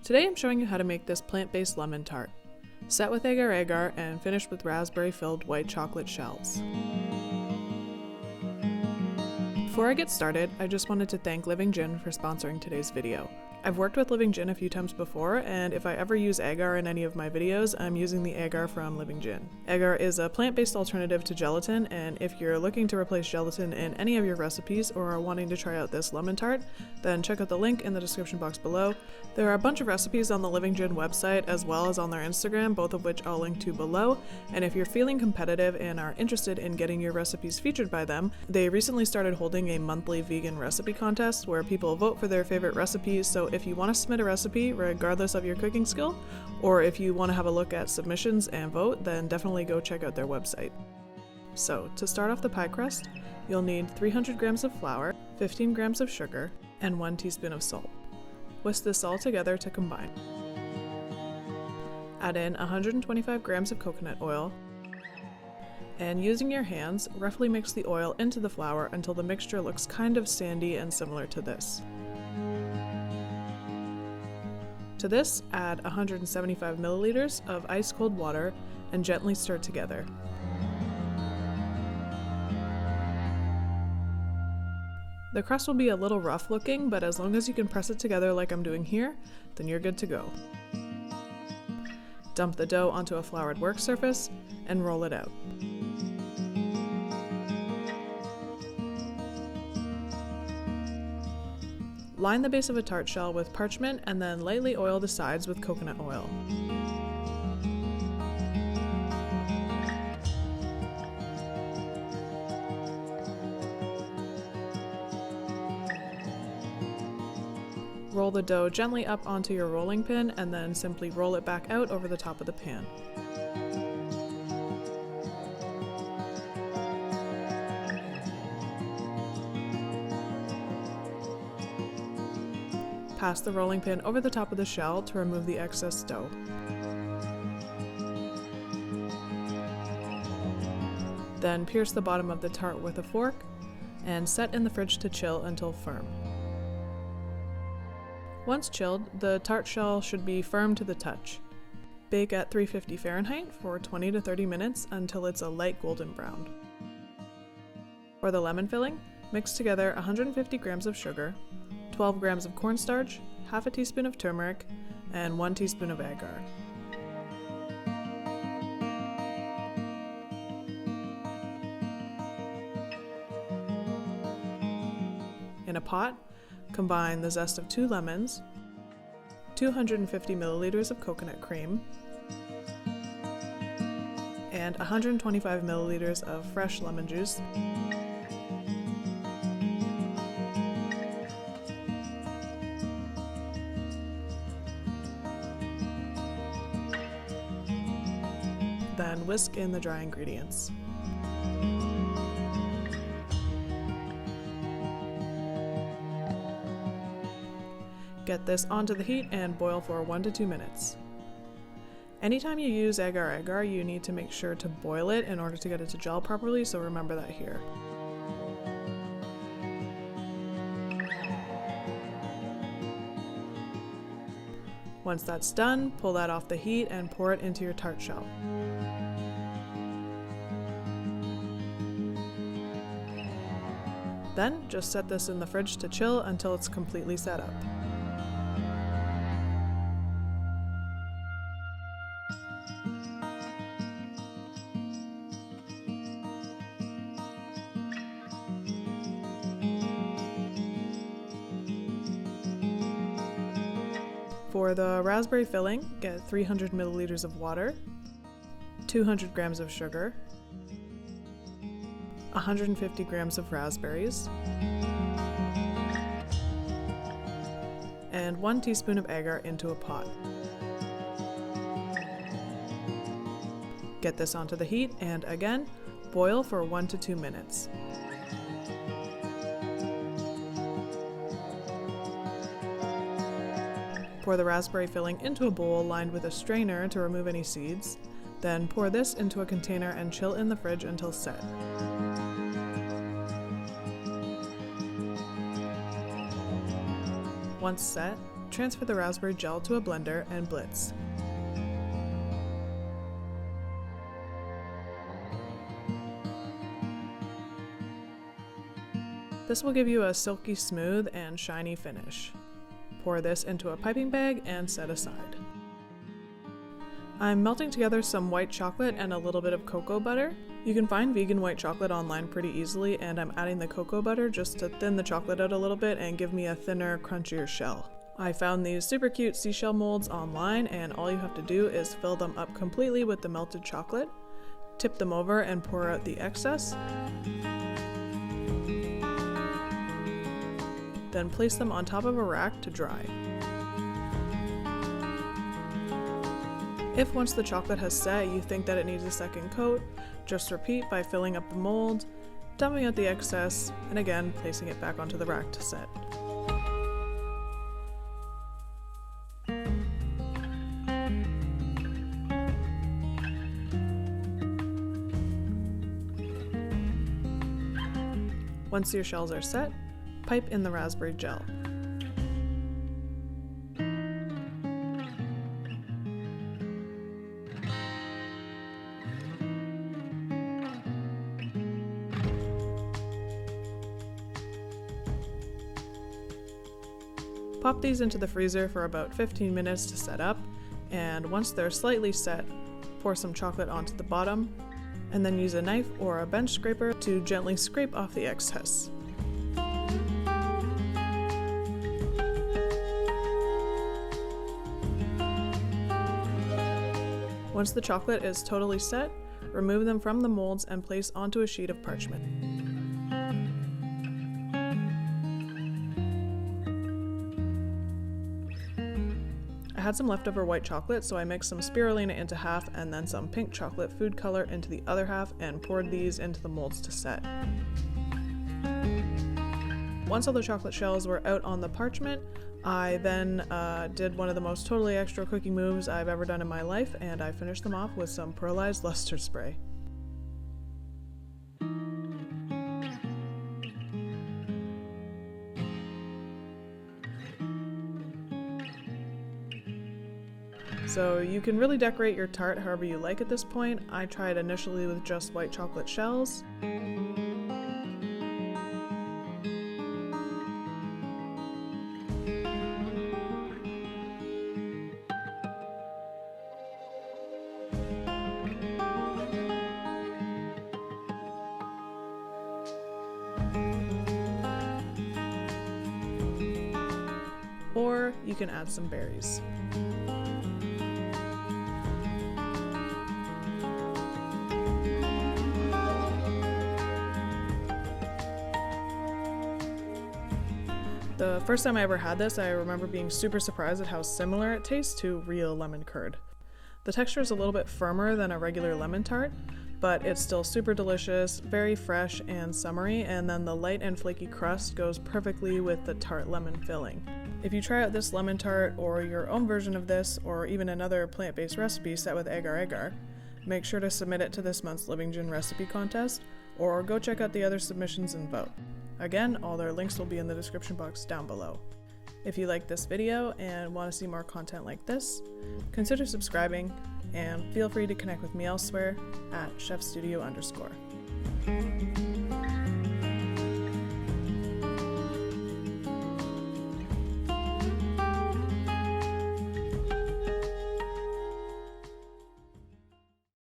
Today I'm showing you how to make this plant-based lemon tart. Set with agar and finished with raspberry-filled white chocolate shells. Before I get started, I just wanted to thank Living Gin for sponsoring today's video. I've worked with Living Gin a few times before, and if I ever use agar in any of my videos, I'm using the agar from Living Gin. Agar is a plant-based alternative to gelatin, and if you're looking to replace gelatin in any of your recipes or are wanting to try out this lemon tart, then check out the link in the description box below. There are a bunch of recipes on the Living Gin website as well as on their Instagram, both of which I'll link to below, and if you're feeling competitive and are interested in getting your recipes featured by them, they recently started holding a monthly vegan recipe contest where people vote for their favorite recipes, so if you want to submit a recipe regardless of your cooking skill, or if you want to have a look at submissions and vote, then definitely go check out their website. So, to start off the pie crust, you'll need 300 grams of flour, 15 grams of sugar, and 1 teaspoon of salt. Whisk this all together to combine. Add in 125 grams of coconut oil, and using your hands, roughly mix the oil into the flour until the mixture looks kind of sandy and similar to this. To this, add 175 milliliters of ice-cold water and gently stir together. The crust will be a little rough looking, but as long as you can press it together like I'm doing here, then you're good to go. Dump the dough onto a floured work surface and roll it out. Line the base of a tart shell with parchment and then lightly oil the sides with coconut oil. Roll the dough gently up onto your rolling pin and then simply roll it back out over the top of the pan. Pass the rolling pin over the top of the shell to remove the excess dough. Then pierce the bottom of the tart with a fork and set in the fridge to chill until firm. Once chilled, the tart shell should be firm to the touch. Bake at 350 Fahrenheit for 20 to 30 minutes until it's a light golden brown. For the lemon filling, mix together 150 grams of sugar, 12 grams of cornstarch, half a teaspoon of turmeric, and 1 teaspoon of agar. In a pot, combine the zest of 2 lemons, 250 milliliters of coconut cream, and 125 milliliters of fresh lemon juice. Then whisk in the dry ingredients. Get this onto the heat and boil for 1 to 2 minutes. Anytime you use agar, you need to make sure to boil it in order to get it to gel properly, so remember that here. Once that's done, pull that off the heat and pour it into your tart shell. Then, just set this in the fridge to chill until it's completely set up. For the raspberry filling, get 300 milliliters of water, 200 grams of sugar, 150 grams of raspberries, and 1 teaspoon of agar into a pot. Get this onto the heat and again, boil for 1 to 2 minutes. Pour the raspberry filling into a bowl lined with a strainer to remove any seeds, then pour this into a container and chill in the fridge until set. Once set, transfer the raspberry gel to a blender and blitz. This will give you a silky smooth and shiny finish. Pour this into a piping bag and set aside. I'm melting together some white chocolate and a little bit of cocoa butter. You can find vegan white chocolate online pretty easily, and I'm adding the cocoa butter just to thin the chocolate out a little bit and give me a thinner, crunchier shell. I found these super cute seashell molds online, and all you have to do is fill them up completely with the melted chocolate, tip them over and pour out the excess, then place them on top of a rack to dry. If once the chocolate has set you think that it needs a second coat, just repeat by filling up the mold, dumping out the excess, and again placing it back onto the rack to set. Once your shells are set, pipe in the raspberry gel. Pop these into the freezer for about 15 minutes to set up, and once they're slightly set, pour some chocolate onto the bottom, and then use a knife or a bench scraper to gently scrape off the excess. Once the chocolate is totally set, remove them from the molds and place onto a sheet of parchment. I had some leftover white chocolate, so I mixed some spirulina into half and then some pink chocolate food color into the other half and poured these into the molds to set. Once all the chocolate shells were out on the parchment, I then did one of the most totally extra cooking moves I've ever done in my life, and I finished them off with some pearlized luster spray. So you can really decorate your tart however you like at this point. I tried initially with just white chocolate shells. Or you can add some berries. The first time I ever had this, I remember being super surprised at how similar it tastes to real lemon curd. The texture is a little bit firmer than a regular lemon tart, but it's still super delicious, very fresh and summery, and then the light and flaky crust goes perfectly with the tart lemon filling. If you try out this lemon tart or your own version of this, or even another plant-based recipe set with agar, make sure to submit it to this month's Living Gin recipe contest, or go check out the other submissions and vote. Again, all their links will be in the description box down below. If you like this video and want to see more content like this, consider subscribing, and feel free to connect with me elsewhere at chef.studio_.